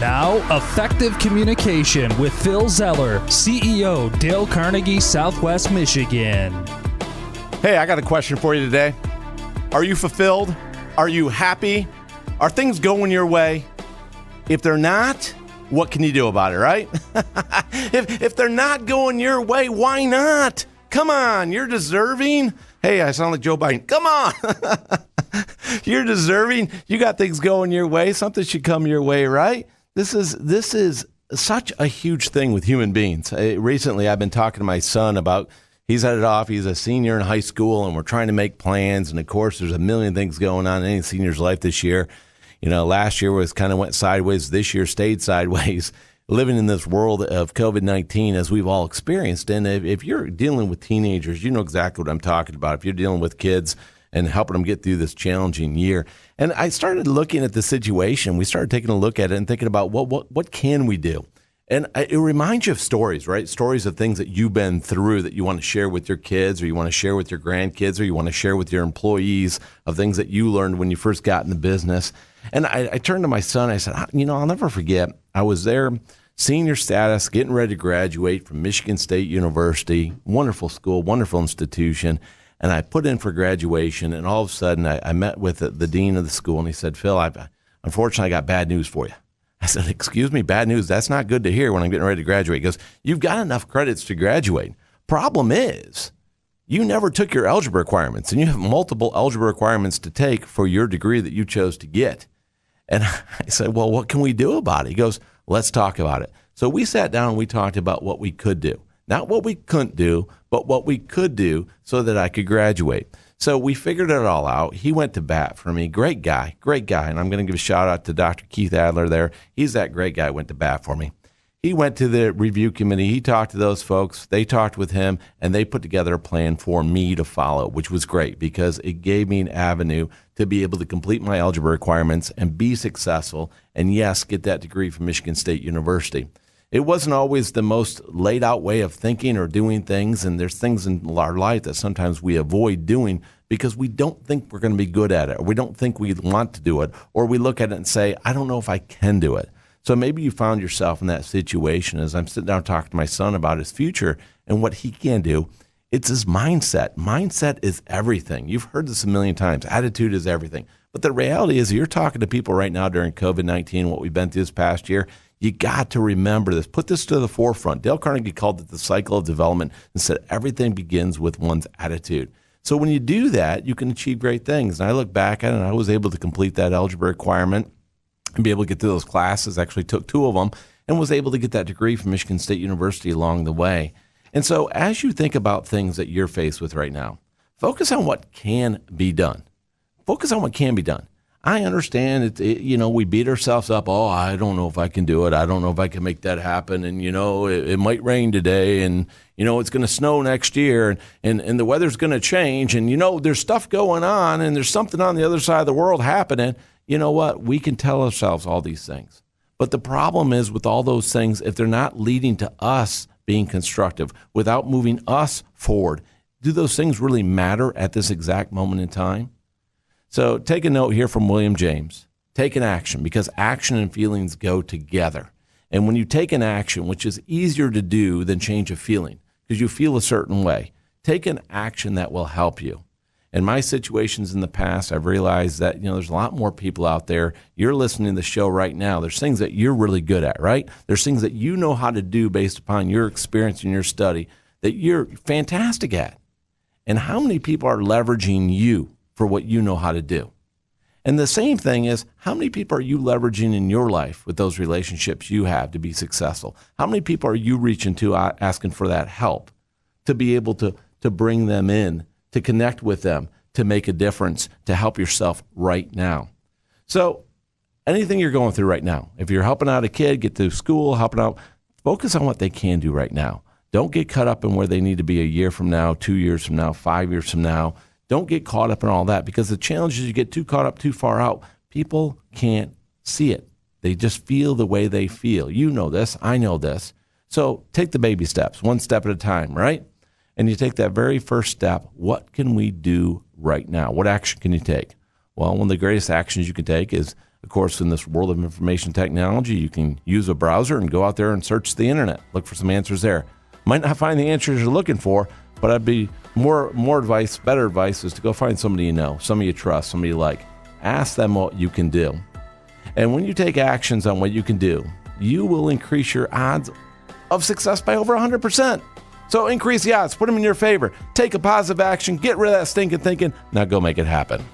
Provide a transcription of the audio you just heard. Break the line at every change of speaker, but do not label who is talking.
Now, Effective Communication with Phil Zeller, CEO, Dale Carnegie, Southwest Michigan.
Hey, I got a question for you today. Are you fulfilled? Are you happy? Are things going your way? If they're not, what can you do about it, right? If they're not going your way, why not? Come on, you're deserving. Hey, I sound like Joe Biden. Come on. You're deserving. You got things going your way. Something should come your way, right? This is such a huge thing with human beings. Recently, I've been talking to my son about, he's headed off. He's a senior in high school, and we're trying to make plans. And, of course, there's a million things going on in any senior's life this year. You know, last year was kind of went sideways. This year stayed sideways, living in this world of COVID-19 as we've all experienced. And if you're dealing with teenagers, you know exactly what I'm talking about. If you're dealing with kids and helping them get through this challenging year. And I started looking at the situation. We started taking a look at it and thinking about what can we do? And it reminds you of stories, right? Stories of things that you've been through that you want to share with your kids, or you want to share with your grandkids, or you want to share with your employees, of things that you learned when you first got in the business. And I turned to my son. I said, I'll never forget. I was there, senior status, getting ready to graduate from Michigan State University. Wonderful school, wonderful institution. And I put in for graduation, and all of a sudden I met with the dean of the school, and he said, Phil, unfortunately, I got bad news for you. I said, excuse me, bad news? That's not good to hear when I'm getting ready to graduate. He goes, you've got enough credits to graduate. Problem is, you never took your algebra requirements, and you have multiple algebra requirements to take for your degree that you chose to get. And I said, well, what can we do about it? He goes, let's talk about it. So we sat down and we talked about what we could do. Not what we couldn't do, but what we could do so that I could graduate. So we figured it all out. He went to bat for me. Great guy. And I'm going to give a shout out to Dr. Keith Adler there. He's that great guy who went to bat for me. He went to the review committee. He talked to those folks. They talked with him, and they put together a plan for me to follow, which was great because it gave me an avenue to be able to complete my algebra requirements and be successful and, yes, get that degree from Michigan State University. It wasn't always the most laid out way of thinking or doing things, and there's things in our life that sometimes we avoid doing because we don't think we're going to be good at it, or we don't think we want to do it, or we look at it and say, I don't know if I can do it. So maybe you found yourself in that situation. As I'm sitting down talking to my son about his future and what he can do, it's his mindset. Mindset is everything. You've heard this a million times. Attitude is everything. But the reality is, you're talking to people right now during COVID-19, what we've been through this past year, you got to remember this. Put this to the forefront. Dale Carnegie called it the cycle of development and said everything begins with one's attitude. So when you do that, you can achieve great things. And I look back at it, and I was able to complete that algebra requirement and be able to get through those classes. Actually took 2 of them and was able to get that degree from Michigan State University along the way. And so as you think about things that you're faced with right now, focus on what can be done. Focus on what can be done. I understand, we beat ourselves up. Oh, I don't know if I can do it. I don't know if I can make that happen. And, it might rain today, and, it's going to snow next year, and the weather's going to change. And, there's stuff going on, and there's something on the other side of the world happening. You know what? We can tell ourselves all these things. But the problem is with all those things, if they're not leading to us being constructive, without moving us forward, do those things really matter at this exact moment in time? So take a note here from William James. Take an action, because action and feelings go together. And when you take an action, which is easier to do than change a feeling, because you feel a certain way, take an action that will help you. In my situations in the past, I've realized that, there's a lot more people out there. You're listening to the show right now. There's things that you're really good at, right? There's things that you know how to do based upon your experience and your study that you're fantastic at. And how many people are leveraging you for what you know how to do? And the same thing is, how many people are you leveraging in your life with those relationships you have to be successful? How many people are you reaching to asking for that help to be able to bring them in, to connect with them, to make a difference, to help yourself right now? So anything you're going through right now, if you're helping out a kid get through school, helping out, focus on what they can do right now. Don't get caught up in where they need to be a year from now, 2 years from now, 5 years from now. Don't get caught up in all that, because the challenge is you get too caught up too far out. People can't see it. They just feel the way they feel. You know this. I know this. So take the baby steps, one step at a time, right? And you take that very first step. What can we do right now? What action can you take? Well, one of the greatest actions you can take is Of course, in this world of information technology, you can use a browser and go out there and search the internet, look for some answers there. Might not find the answers you're looking for, but I'd be more advice, better advice is to go find somebody you know, somebody you trust, somebody you like. Ask them what you can do. And when you take actions on what you can do, you will increase your odds of success by over 100%. So increase the odds, put them in your favor. Take a positive action, get rid of that stinking thinking. Now go make it happen.